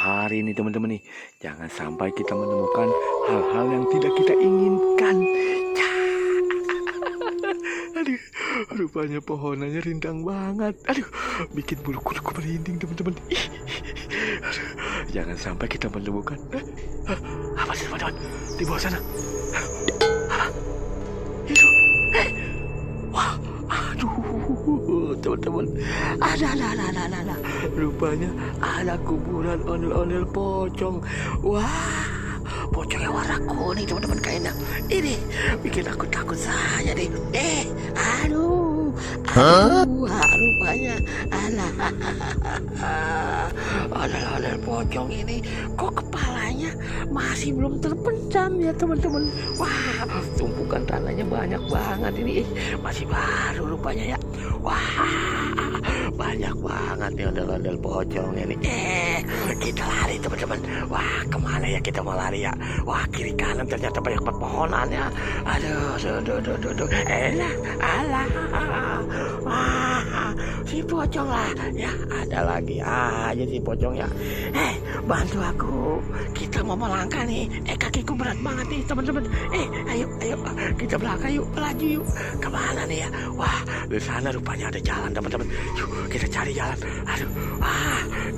hari ini teman-teman nih, jangan sampai kita menemukan hal-hal yang tidak kita inginkan. Aduh, rupanya pohonannya rindang banget. Aduh, bikin bulu kuduku merinding teman-teman. Aduh, jangan sampai kita menemukan. Apa sih teman-teman? Di bawah sana. Itu. Wah, aduh, teman-teman. Ada. Rupanya ada kuburan ondel-ondel pocong. Wah, pocong yang warna kuning teman-teman kayaknya. Ini bikin aku takut saja deh. Aduh, rupanya ondel-ondel pocong ini kok kepalanya masih belum terpendam ya teman-teman. Wah, tumpukan tanahnya banyak banget ini. Masih baru rupanya ya. Wah, banyak banget nih ondel-ondel pocong ini. Kita lari teman-teman. Wah, kemana ya kita mau lari ya? Wah, kiri kanan ternyata banyak pepohonan ya. Aduh. Alah. Wah, si pocong lah. Ya, ada lagi aja si pocong ya. Bantu aku. Kita mau melangkah nih. Kakiku berat banget nih teman-teman. Ayo. Kita melangkah yuk. Laju yuk. Kemana nih ya? Wah, di sana rupanya ada jalan teman-teman. Yuk, kita cari jalan. Aduh,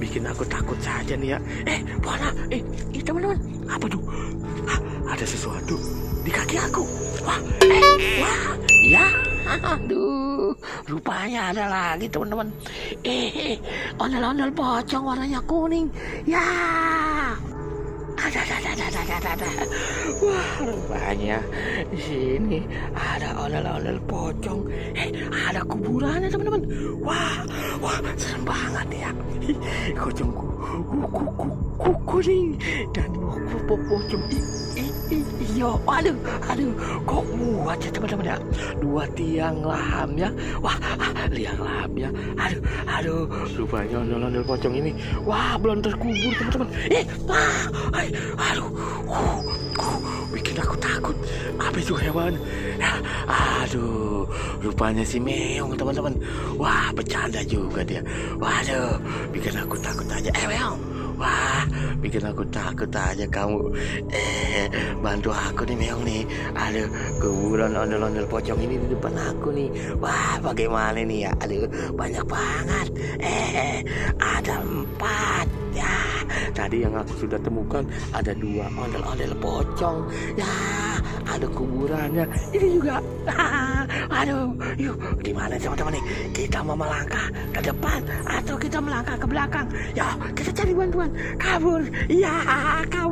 bikin aku takut saja nih ya. Buana, teman-teman, apa tuh? Ada sesuatu di kaki aku. Wah, ya, aduh, rupanya ada lagi teman-teman. Ondel-ondel pocong warnanya kuning. Ya, ada. Wah, rupanya di sini ada ondel-ondel pocong. Ada kuburannya teman-teman. Wah, serem banget ya. Pocongku kuning dan pocong iyo. Aduh, kok muat ya teman-teman ya. 2 tiang laham ya. Wah, liang lahamnya. Aduh, rupanya ondel-ondel pocong ini. Wah, belum terkubur teman-teman. Aduh, bikin aku takut. Apa itu hewan? Aduh, rupanya si meong teman-teman. Wah, bercanda juga dia. Waduh, bikin aku takut aja. Meong. Wah, bikin aku takut aja kamu. Bantu aku nih meong nih. Aduh, kuburan ondel-ondel pocong ini di depan aku nih. Wah, bagaimana nih ya? Aduh, banyak banget. Ada 4 ya. Tadi yang aku sudah temukan ada 2 ondel-ondel pocong. Ya, ada kuburannya. Ini juga. Aduh, yuk, gimana teman-teman nih? Kita mau melangkah ke depan atau kita melangkah ke belakang? Ya, kita cari bantuan. Kabur. Ya, kabur.